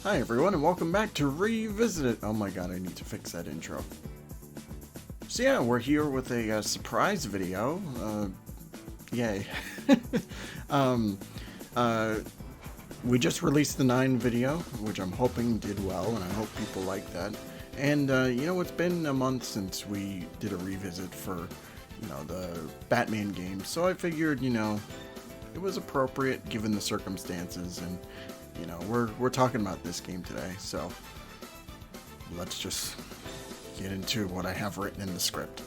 Hi everyone and welcome back to Revisit It. Oh my god, I need to fix that intro. So yeah, we're here with a surprise video. Yay. um, we just released the 9 video, which I'm hoping did well, and I hope people like that. And it's been a month since we did a revisit for, the Batman game, so I figured, it was appropriate given the circumstances, and we're talking about this game today, so let's just get into what I have written in the script.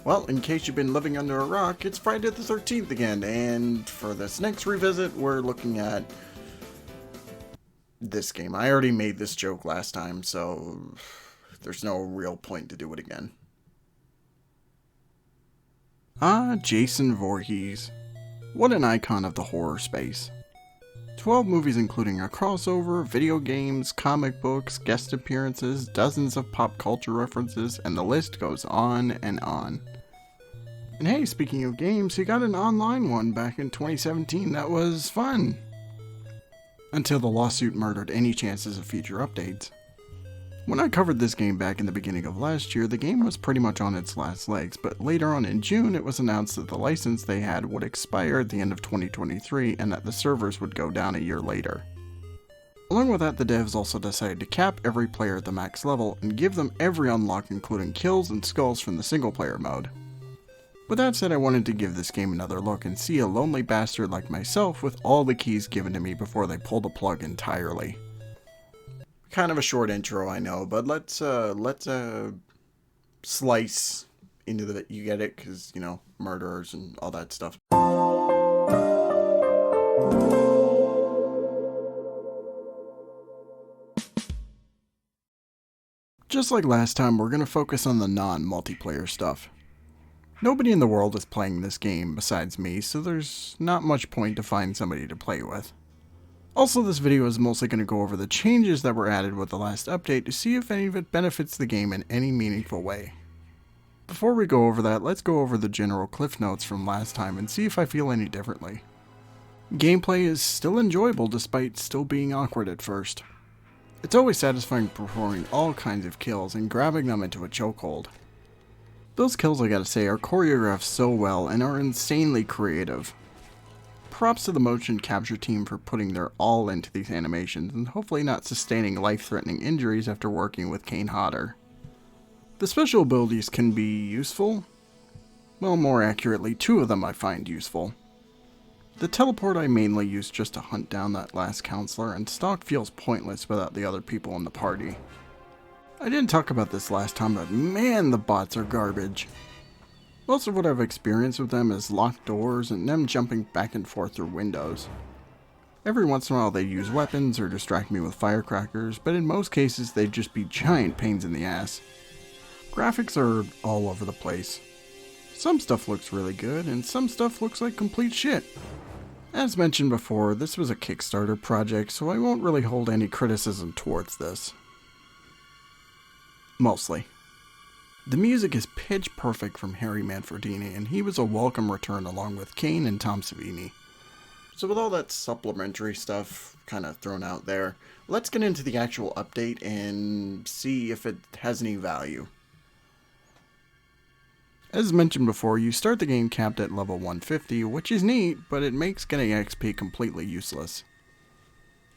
Well, in case you've been living under a rock, it's Friday the 13th again, and for this next revisit, we're looking at this game. I already made this joke last time, so there's no real point to do it again. Jason Voorhees. What an icon of the horror space. 12 movies including a crossover, video games, comic books, guest appearances, dozens of pop culture references, and the list goes on and on. And hey, speaking of games, he got an online one back in 2017 that was fun. Until the lawsuit murdered any chances of future updates. When I covered this game back in the beginning of last year, the game was pretty much on its last legs, but later on in June it was announced that the license they had would expire at the end of 2023 and that the servers would go down a year later. Along with that, the devs also decided to cap every player at the max level and give them every unlock including kills and skulls from the single player mode. With that said, I wanted to give this game another look and see a lonely bastard like myself with all the keys given to me before they pull the plug entirely. Kind of a short intro, I know, but let's slice into the, you get it, because, murderers and all that stuff. Just like last time, we're going to focus on the non-multiplayer stuff. Nobody in the world is playing this game besides me, so there's not much point to find somebody to play with. Also, this video is mostly going to go over the changes that were added with the last update to see if any of it benefits the game in any meaningful way. Before we go over that, let's go over the general cliff notes from last time and see if I feel any differently. Gameplay is still enjoyable despite still being awkward at first. It's always satisfying performing all kinds of kills and grabbing them into a chokehold. Those kills, I gotta say, are choreographed so well and are insanely creative. Props to the motion capture team for putting their all into these animations and hopefully not sustaining life-threatening injuries after working with Kane Hodder. The special abilities can be useful. Well, more accurately, 2 of them I find useful. The teleport I mainly use just to hunt down that last counselor, and stalk feels pointless without the other people in the party. I didn't talk about this last time, but man, the bots are garbage. Most of what I've experienced with them is locked doors and them jumping back and forth through windows. Every once in a while they use weapons or distract me with firecrackers, but in most cases they'd just be giant pains in the ass. Graphics are all over the place. Some stuff looks really good and some stuff looks like complete shit. As mentioned before, this was a Kickstarter project, so I won't really hold any criticism towards this. Mostly. The music is pitch perfect from Harry Manfredini, and he was a welcome return along with Kane and Tom Savini. So with all that supplementary stuff kind of thrown out there, let's get into the actual update and see if it has any value. As mentioned before, you start the game capped at level 150, which is neat, but it makes getting XP completely useless.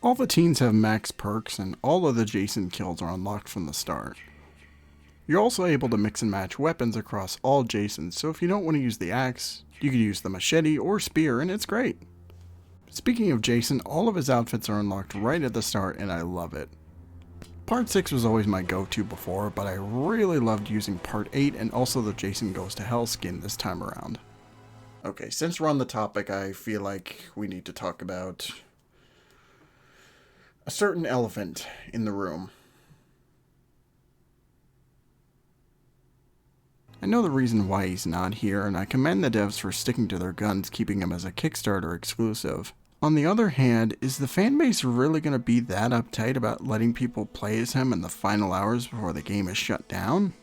All the teens have max perks, and all of the Jason kills are unlocked from the start. You're also able to mix and match weapons across all Jasons, so if you don't want to use the axe, you can use the machete or spear, and it's great. Speaking of Jason, all of his outfits are unlocked right at the start, and I love it. Part 6 was always my go-to before, but I really loved using Part 8 and also the Jason Goes to Hell skin this time around. Okay, since we're on the topic, I feel like we need to talk about a certain elephant in the room. I know the reason why he's not here, and I commend the devs for sticking to their guns, keeping him as a Kickstarter exclusive. On the other hand, is the fanbase really going to be that uptight about letting people play as him in the final hours before the game is shut down?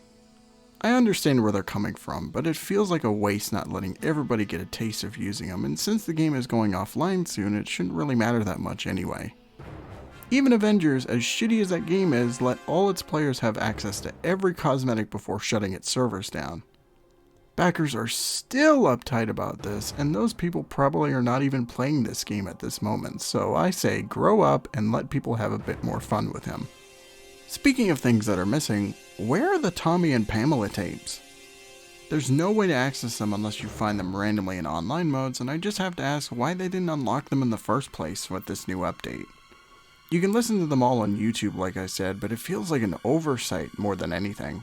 I understand where they're coming from, but it feels like a waste not letting everybody get a taste of using him, and since the game is going offline soon, it shouldn't really matter that much anyway. Even Avengers, as shitty as that game is, let all its players have access to every cosmetic before shutting its servers down. Backers are still uptight about this, and those people probably are not even playing this game at this moment, so I say grow up and let people have a bit more fun with him. Speaking of things that are missing, where are the Tommy and Pamela tapes? There's no way to access them unless you find them randomly in online modes, and I just have to ask why they didn't unlock them in the first place with this new update. You can listen to them all on YouTube like I said, but it feels like an oversight more than anything.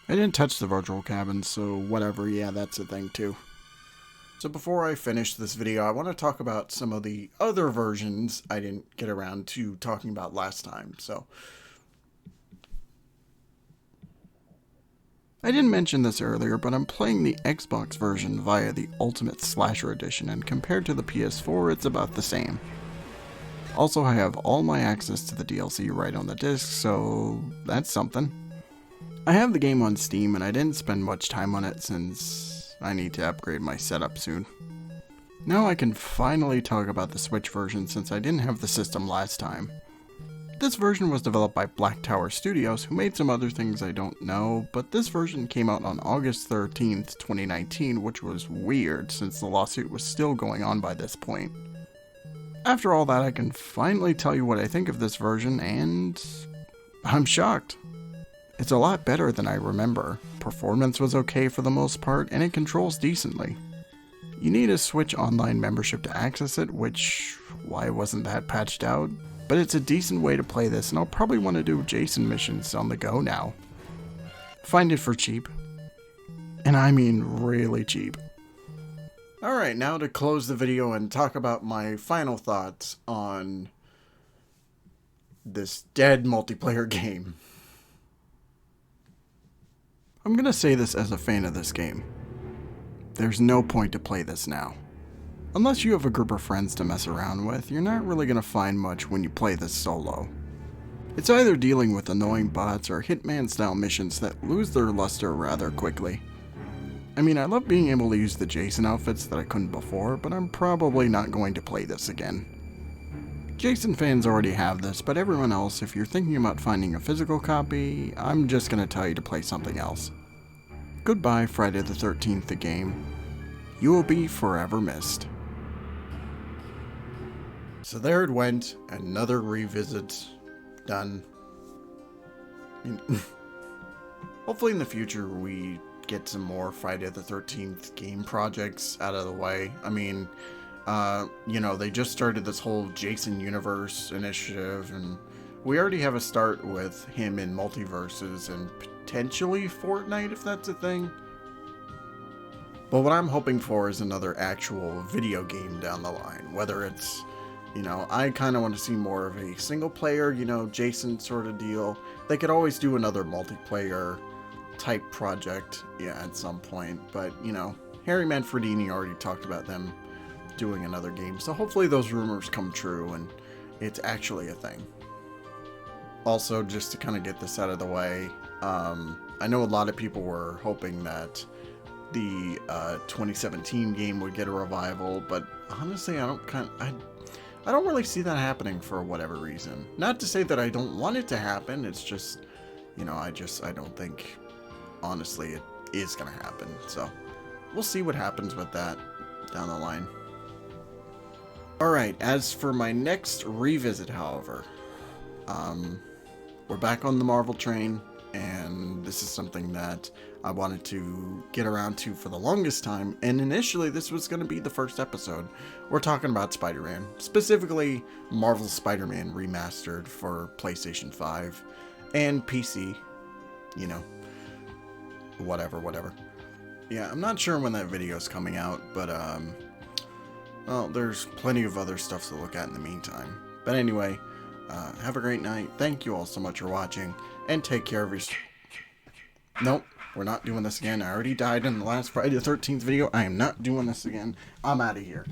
I didn't touch the virtual cabin, so whatever, yeah, that's a thing too. So before I finish this video, I want to talk about some of the other versions I didn't get around to talking about last time, so. I didn't mention this earlier, but I'm playing the Xbox version via the Ultimate Slasher Edition, and compared to the PS4, it's about the same. Also, I have all my access to the DLC right on the disc, so that's something. I have the game on Steam, and I didn't spend much time on it since I need to upgrade my setup soon. Now I can finally talk about the Switch version since I didn't have the system last time. This version was developed by Black Tower Studios, who made some other things I don't know, but this version came out on August 13th, 2019, which was weird since the lawsuit was still going on by this point. After all that, I can finally tell you what I think of this version, and I'm shocked. It's a lot better than I remember. Performance was okay for the most part, and it controls decently. You need a Switch Online membership to access it, which, why wasn't that patched out? But it's a decent way to play this, and I'll probably want to do Jason missions on the go now. Find it for cheap. And I mean really cheap. Alright, now to close the video and talk about my final thoughts on this dead multiplayer game. I'm gonna say this as a fan of this game. There's no point to play this now. Unless you have a group of friends to mess around with, you're not really gonna find much when you play this solo. It's either dealing with annoying bots or Hitman-style missions that lose their luster rather quickly. I mean, I love being able to use the Jason outfits that I couldn't before, but I'm probably not going to play this again. Jason fans already have this, but everyone else, if you're thinking about finding a physical copy, I'm just gonna tell you to play something else. Goodbye, Friday the 13th the game. You will be forever missed. So there it went, another revisit done. I mean, hopefully in the future we get some more Friday the 13th game projects out of the way. I mean, you know, they just started this whole Jason Universe initiative, and we already have a start with him in Multiverses and potentially Fortnite, if that's a thing. But what I'm hoping for is another actual video game down the line, whether it's, you know, I kind of want to see more of a single player, you know, Jason sort of deal. They could always do another multiplayer type project, yeah, at some point, but, you know, Harry Manfredini already talked about them doing another game, so hopefully those rumors come true and it's actually a thing. Also, just to kind of get this out of the way, I know a lot of people were hoping that the 2017 game would get a revival, but honestly, I don't really see that happening for whatever reason. Not to say that I don't want it to happen, it's just, you know, I don't think, honestly, it is gonna happen, so we'll see what happens with that down the line. Alright, as for my next revisit, however, we're back on the Marvel train, and this is something that I wanted to get around to for the longest time, and initially this was going to be the first episode. We're talking about Spider-Man, specifically Marvel's Spider-Man Remastered for PlayStation 5 and PC, you know, whatever. Yeah, I'm not sure when that video is coming out, but, well, there's plenty of other stuff to look at in the meantime. But anyway, have a great night. Thank you all so much for watching, and take care of your... Nope, we're not doing this again. I already died in the last Friday the 13th video. I am not doing this again. I'm out of here.